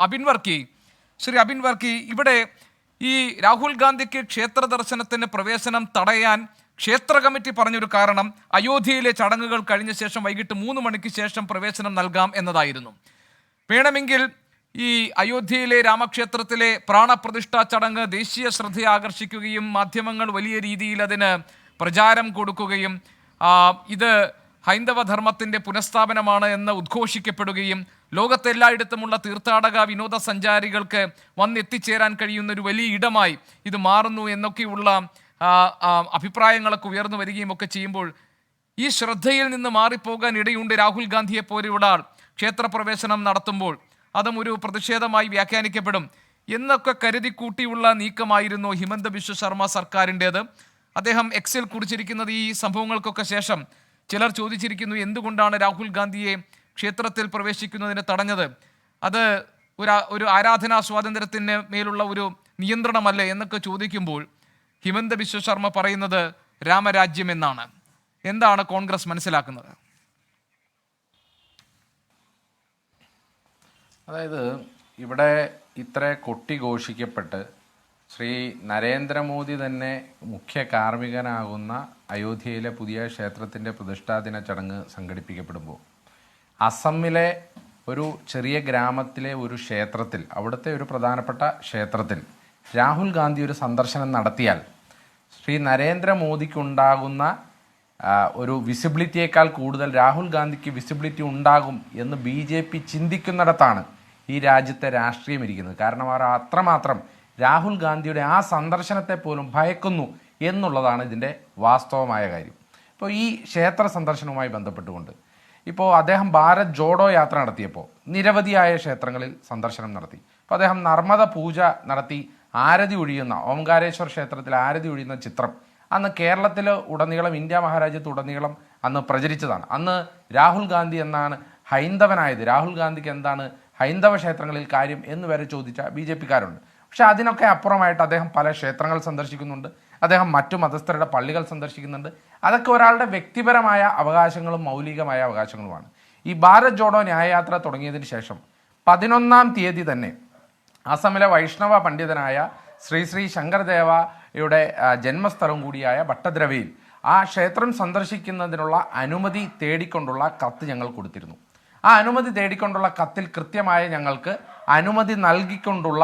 അബിൻ വർക്കി, ശ്രീ അബിൻ വർക്കി, ഇവിടെ ഈ രാഹുൽ ഗാന്ധിക്ക് ക്ഷേത്ര ദർശനത്തിന് പ്രവേശനം തടയാൻ ക്ഷേത്ര കമ്മിറ്റി പറഞ്ഞൊരു കാരണം അയോധ്യയിലെ ചടങ്ങുകൾ കഴിഞ്ഞ ശേഷം വൈകിട്ട് 3 മണിക്ക് ശേഷം പ്രവേശനം നൽകാം എന്നതായിരുന്നു. വേണമെങ്കിൽ ഈ അയോധ്യയിലെ രാമക്ഷേത്രത്തിലെ പ്രാണപ്രതിഷ്ഠാ ചടങ്ങ് ദേശീയ ശ്രദ്ധ ആകർഷിക്കുകയും മാധ്യമങ്ങൾ വലിയ രീതിയിൽ അതിന് പ്രചാരം കൊടുക്കുകയും ഇത് ഹൈന്ദവ ധർമ്മത്തിൻ്റെ പുനഃസ്ഥാപനമാണ് എന്ന് ഉദ്ഘോഷിക്കപ്പെടുകയും ലോകത്തെല്ലായിടത്തുമുള്ള തീർത്ഥാടക വിനോദസഞ്ചാരികൾക്ക് വന്നെത്തിച്ചേരാൻ കഴിയുന്ന ഒരു വലിയ ഇടമായി ഇത് മാറുന്നു എന്നൊക്കെയുള്ള അഭിപ്രായങ്ങളൊക്കെ ഉയർന്നു വരികയും ഒക്കെ ചെയ്യുമ്പോൾ ഈ ശ്രദ്ധയിൽ നിന്ന് മാറിപ്പോകാൻ ഇടയുണ്ട്. രാഹുൽ ഗാന്ധിയെ പോലെയുള്ള ആൾ ക്ഷേത്രപ്രവേശനം നടത്തുമ്പോൾ അതും ഒരു പ്രതിഷേധമായി വ്യാഖ്യാനിക്കപ്പെടും എന്നൊക്കെ കരുതി കൂട്ടിയുള്ള നീക്കമായിരുന്നു ഹിമന്ത ബിശ്വ ശർമ്മ സർക്കാരിൻ്റേത്. അദ്ദേഹം എക്സിൽ കുറിച്ചിരിക്കുന്നത് ഈ സംഭവങ്ങൾക്കൊക്കെ ശേഷം ചിലർ ചോദിച്ചിരിക്കുന്നു, എന്തുകൊണ്ടാണ് രാഹുൽ ഗാന്ധിയെ ക്ഷേത്രത്തിൽ പ്രവേശിക്കുന്നതിന് തടഞ്ഞത്? അത് ഒരു ആരാധനാ സ്വാതന്ത്ര്യത്തിന് മേലുള്ള ഒരു നിയന്ത്രണമല്ലേ എന്നൊക്കെ ചോദിക്കുമ്പോൾ ഹിമന്ത ബിശ്വ ശർമ്മ പറയുന്നത് രാമരാജ്യം എന്നാണ്. എന്താണ് കോൺഗ്രസ് മനസ്സിലാക്കുന്നത്? അതായത് ഇവിടെ ഇത്ര കൊട്ടിഘോഷിക്കപ്പെട്ട് ശ്രീ നരേന്ദ്രമോദി തന്നെ മുഖ്യ കാർമ്മികനാകുന്ന അയോധ്യയിലെ പുതിയ ക്ഷേത്രത്തിൻ്റെ പ്രതിഷ്ഠാദിന ചടങ്ങ് സംഘടിപ്പിക്കപ്പെടുമ്പോൾ അസമിലെ ഒരു ചെറിയ ഗ്രാമത്തിലെ ഒരു ക്ഷേത്രത്തിൽ, അവിടുത്തെ ഒരു പ്രധാനപ്പെട്ട ക്ഷേത്രത്തിൽ രാഹുൽ ഗാന്ധി ഒരു സന്ദർശനം നടത്തിയാൽ ശ്രീ നരേന്ദ്രമോദിക്കുണ്ടാകുന്ന ഒരു വിസിബിലിറ്റിയേക്കാൾ കൂടുതൽ രാഹുൽ ഗാന്ധിക്ക് വിസിബിലിറ്റി ഉണ്ടാകും എന്ന് BJP ചിന്തിക്കുന്നിടത്താണ് ഈ രാജ്യത്തെ രാഷ്ട്രീയം ഇരിക്കുന്നത്. കാരണം അവർ അത്രമാത്രം രാഹുൽ ഗാന്ധിയുടെ ആ സന്ദർശനത്തെ പോലും ഭയക്കുന്നു എന്നുള്ളതാണ് ഇതിൻ്റെ വാസ്തവമായ കാര്യം. ഇപ്പോൾ ഈ ക്ഷേത്ര സന്ദർശനവുമായി ബന്ധപ്പെട്ടുകൊണ്ട് ഇപ്പോൾ അദ്ദേഹം ഭാരത് ജോഡോ യാത്ര നടത്തിയപ്പോൾ നിരവധിയായ ക്ഷേത്രങ്ങളിൽ സന്ദർശനം നടത്തി. അപ്പോൾ അദ്ദേഹം നർമ്മദ പൂജ നടത്തി ആരതി ഒഴിയുന്ന ഓംകാരേശ്വർ ക്ഷേത്രത്തിൽ ആരതി ഒഴിയുന്ന ചിത്രം അന്ന് കേരളത്തിൽ ഉടനീളം, ഇന്ത്യ മഹാരാജ്യത്ത് ഉടനീളം അന്ന് പ്രചരിച്ചതാണ്. അന്ന് രാഹുൽ ഗാന്ധി എന്നാണ് ഹൈന്ദവനായത്, രാഹുൽ ഗാന്ധിക്ക് എന്താണ് ഹൈന്ദവ ക്ഷേത്രങ്ങളിൽ കാര്യം എന്ന് വരെ ചോദിച്ച BJPക്കാരുണ്ട്. പക്ഷെ അതിനൊക്കെ അപ്പുറമായിട്ട് അദ്ദേഹം പല ക്ഷേത്രങ്ങൾ സന്ദർശിക്കുന്നുണ്ട്, അദ്ദേഹം മറ്റു മതസ്ഥരുടെ പള്ളികൾ സന്ദർശിക്കുന്നുണ്ട്. അതൊക്കെ ഒരാളുടെ വ്യക്തിപരമായ അവകാശങ്ങളും മൗലികമായ അവകാശങ്ങളുമാണ്. ഈ ഭാരത് ജോഡോ ന്യായയാത്ര തുടങ്ങിയതിന് ശേഷം 11-ാം തീയതി തന്നെ അസമിലെ വൈഷ്ണവ പണ്ഡിതനായ ശ്രീ ശങ്കർദേവയുടെ ജന്മസ്ഥലം കൂടിയായ ഭട്ടദ്രവയിൽ ആ ക്ഷേത്രം സന്ദർശിക്കുന്നതിനുള്ള അനുമതി തേടിക്കൊണ്ടുള്ള കത്ത് ഞങ്ങൾ കൊടുത്തിരുന്നു. ആ അനുമതി തേടിക്കൊണ്ടുള്ള കത്തിൽ കൃത്യമായ ഞങ്ങൾക്ക് അനുമതി നൽകിക്കൊണ്ടുള്ള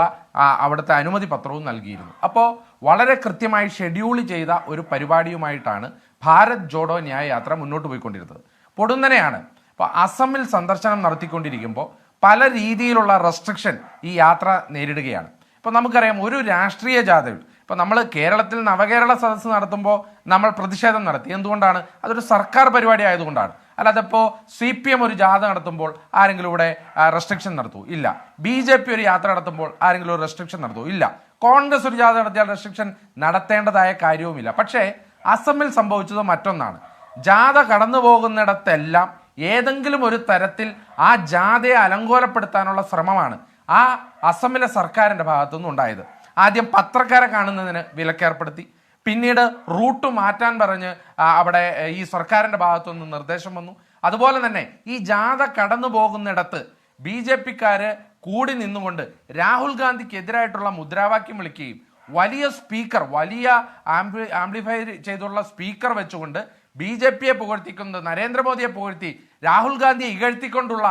അവിടുത്തെ അനുമതി പത്രവും നൽകിയിരുന്നു. അപ്പോൾ വളരെ കൃത്യമായി ഷെഡ്യൂൾ ചെയ്ത ഒരു പരിപാടിയുമായിട്ടാണ് ഭാരത് ജോഡോ ന്യായയാത്ര മുന്നോട്ട് പോയിക്കൊണ്ടിരുന്നത്. പൊടുന്നനെയാണ് ഇപ്പോൾ അസമിൽ സന്ദർശനം നടത്തിക്കൊണ്ടിരിക്കുമ്പോൾ പല രീതിയിലുള്ള റെസ്ട്രിക്ഷൻ ഈ യാത്ര നേരിടുകയാണ്. ഇപ്പോൾ നമുക്കറിയാം, ഒരു രാഷ്ട്രീയ ജാഥയിൽ ഇപ്പോൾ നമ്മൾ കേരളത്തിൽ നവകേരള സദസ്സ് നടത്തുമ്പോൾ നമ്മൾ പ്രതിഷേധം നടത്തി. എന്തുകൊണ്ടാണ്? അതൊരു സർക്കാർ പരിപാടി ആയതുകൊണ്ടാണ്. അല്ലാതെ ഇപ്പോൾ CPM ഒരു ജാഥ നടത്തുമ്പോൾ ആരെങ്കിലും ഇവിടെ റെസ്ട്രിക്ഷൻ നടത്തൂ? ഇല്ല. BJP ഒരു യാത്ര നടത്തുമ്പോൾ ആരെങ്കിലും ഒരു റെസ്ട്രിക്ഷൻ നടത്തൂ? ഇല്ല. കോൺഗ്രസ് ഒരു ജാഥ നടത്തിയാൽ റെസ്ട്രിക്ഷൻ നടത്തേണ്ടതായ കാര്യവുമില്ല. പക്ഷേ അസമിൽ സംഭവിച്ചത് മറ്റൊന്നാണ്. ജാഥ കടന്നു പോകുന്നിടത്തെല്ലാം ഏതെങ്കിലും ഒരു തരത്തിൽ ആ ജാഥയെ അലങ്കോലപ്പെടുത്താനുള്ള ശ്രമമാണ് ആ അസമിലെ സർക്കാരിൻ്റെ ഭാഗത്തുനിന്ന് ഉണ്ടായത്. ആദ്യം പത്രക്കാരെ കാണുന്നതിന് വിലക്കേർപ്പെടുത്തി, പിന്നീട് റൂട്ട് മാറ്റാൻ പറഞ്ഞ് അവിടെ ഈ സർക്കാരിൻ്റെ ഭാഗത്തുനിന്ന് നിർദ്ദേശം വന്നു. അതുപോലെ തന്നെ ഈ ജാഥ കടന്നു പോകുന്നിടത്ത് BJPക്കാര് കൂടി നിന്നുകൊണ്ട് രാഹുൽ ഗാന്ധിക്ക് എതിരായിട്ടുള്ള മുദ്രാവാക്യം വിളിക്കുകയും വലിയ സ്പീക്കർ, വലിയ ആംപ്ലിഫൈ ചെയ്തുള്ള സ്പീക്കർ വെച്ചുകൊണ്ട് BJPയെ പുകഴ്ത്തിക്കുന്നത്, നരേന്ദ്രമോദിയെ പുകഴ്ത്തി രാഹുൽ ഗാന്ധിയെ ഇകഴ്ത്തിക്കൊണ്ടുള്ള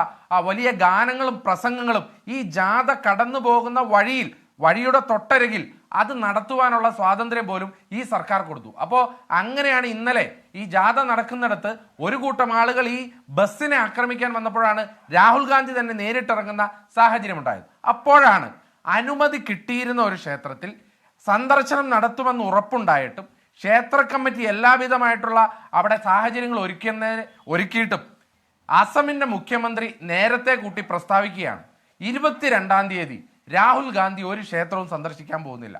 വലിയ ഗാനങ്ങളും പ്രസംഗങ്ങളും ഈ ജാഥ കടന്നു പോകുന്ന വഴിയുടെ തൊട്ടരികിൽ അത് നടത്തുവാനുള്ള സ്വാതന്ത്ര്യം പോലും ഈ സർക്കാർ കൊടുത്തു. അപ്പോൾ അങ്ങനെയാണ് ഇന്നലെ ഈ ജാഥ നടക്കുന്നിടത്ത് ഒരു കൂട്ടം ആളുകൾ ഈ ബസ്സിനെ ആക്രമിക്കാൻ വന്നപ്പോഴാണ് രാഹുൽ ഗാന്ധി തന്നെ നേരിട്ടിറങ്ങുന്ന സാഹചര്യം ഉണ്ടായത്. അപ്പോഴാണ് അനുമതി കിട്ടിയിരുന്ന ഒരു ക്ഷേത്രത്തിൽ സന്ദർശനം നടത്തുമെന്ന് ഉറപ്പുണ്ടായിട്ടും ക്ഷേത്ര കമ്മിറ്റി എല്ലാവിധമായിട്ടുള്ള അവിടെ സാഹചര്യങ്ങൾ ഒരുക്കിയിട്ടും അസമിൻ്റെ മുഖ്യമന്ത്രി നേരത്തെ കൂട്ടി പ്രസ്താവിക്കുകയാണ് 22-ാം തീയതി രാഹുൽ ഗാന്ധി ഒരു ക്ഷേത്രവും സന്ദർശിക്കാൻ പോകുന്നില്ല,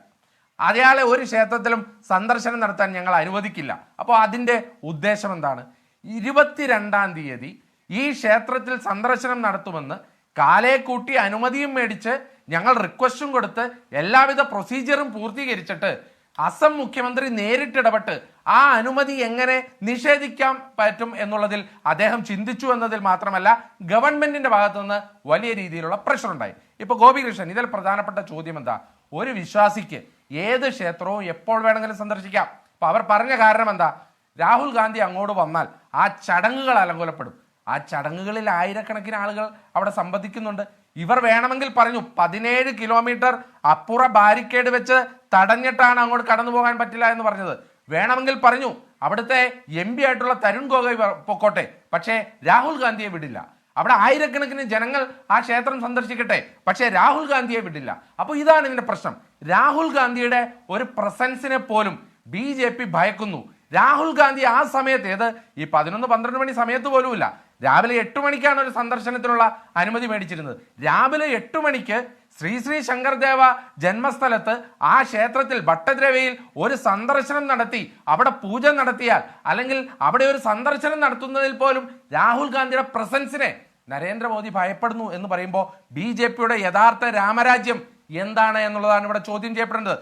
അയാളെ ഒരു ക്ഷേത്രത്തിലും സന്ദർശനം നടത്താൻ ഞങ്ങൾ അനുവദിക്കില്ല. അപ്പോൾ അതിൻ്റെ ഉദ്ദേശം എന്താണ്? 22-ാം തീയതി ഈ ക്ഷേത്രത്തിൽ സന്ദർശനം നടത്തുമെന്ന് കാലയെ കൂട്ടി അനുമതിയും മേടിച്ച് ഞങ്ങൾ റിക്വസ്റ്റും കൊടുത്ത് എല്ലാവിധ പ്രൊസീജിയറും പൂർത്തീകരിച്ചിട്ട് അസം മുഖ്യമന്ത്രി നേരിട്ടിടപെട്ട് ആ അനുമതി എങ്ങനെ നിഷേധിക്കാൻ പറ്റും എന്നുള്ളതിൽ അദ്ദേഹം ചിന്തിച്ചു എന്നതിൽ മാത്രമല്ല ഗവൺമെന്റിന്റെ ഭാഗത്തു നിന്ന് വലിയ രീതിയിലുള്ള പ്രഷർ ഉണ്ടായി. ഇപ്പൊ ഗോപികൃഷ്ണൻ ഇതിൽ പ്രധാനപ്പെട്ട ചോദ്യം എന്താ? ഒരു വിശ്വാസിക്ക് ഏത് ക്ഷേത്രവും എപ്പോൾ വേണമെങ്കിലും സന്ദർശിക്കാം. അപ്പൊ അവർ പറഞ്ഞ കാരണം എന്താ? രാഹുൽ ഗാന്ധി അങ്ങോട്ട് വന്നാൽ ആ ചടങ്ങുകൾ അലങ്കോലപ്പെടും. ആ ചടങ്ങുകളിൽ ആയിരക്കണക്കിന് ആളുകൾ അവിടെ സംബന്ധിക്കുന്നുണ്ട്. ഇവർ വേണമെങ്കിൽ പറഞ്ഞു 17 കിലോമീറ്റർ അപ്പുറ ബാരിക്കേഡ് വെച്ച് തടഞ്ഞിട്ടാണ് അങ്ങോട്ട് കടന്നു പോകാൻ പറ്റില്ല എന്ന് പറഞ്ഞത്. വേണമെങ്കിൽ പറഞ്ഞു അവിടുത്തെ MP ആയിട്ടുള്ള തരുൺ ഗൊഗോയ് പൊക്കോട്ടെ, പക്ഷേ രാഹുൽ ഗാന്ധിയെ വിടില്ല. അവിടെ ആയിരക്കണക്കിന് ജനങ്ങൾ ആ ക്ഷേത്രം സന്ദർശിക്കട്ടെ, പക്ഷേ രാഹുൽ ഗാന്ധിയെ വിടില്ല. അപ്പോൾ ഇതാണ് ഇതിന്റെ പ്രശ്നം. രാഹുൽ ഗാന്ധിയുടെ ഒരു പ്രസൻസിനെ പോലും BJP ഭയക്കുന്നു. രാഹുൽ ഗാന്ധി ആ സമയത്ത് ഏത് ഈ 11-12 മണി സമയത്ത് പോലുമില്ല, രാവിലെ 8 മണിക്കാണ് ഒരു സന്ദർശനത്തിനുള്ള അനുമതി മേടിച്ചിരുന്നത്. രാവിലെ 8 മണിക്ക് ശ്രീ ശങ്കർദേവ ജന്മസ്ഥലത്ത് ആ ക്ഷേത്രത്തിൽ ഭട്ടദ്രവയിൽ ഒരു സന്ദർശനം നടത്തി അവിടെ പൂജ നടത്തിയാൽ, അല്ലെങ്കിൽ അവിടെ ഒരു സന്ദർശനം നടത്തുന്നതിൽ പോലും രാഹുൽ ഗാന്ധിയുടെ പ്രസൻസിനെ നരേന്ദ്രമോദി ഭയപ്പെടുന്നു എന്ന് പറയുമ്പോൾ BJPയുടെ യഥാർത്ഥ രാമരാജ്യം എന്താണ് എന്നുള്ളതാണ് ഇവിടെ ചോദ്യം ചെയ്യപ്പെടേണ്ടത്.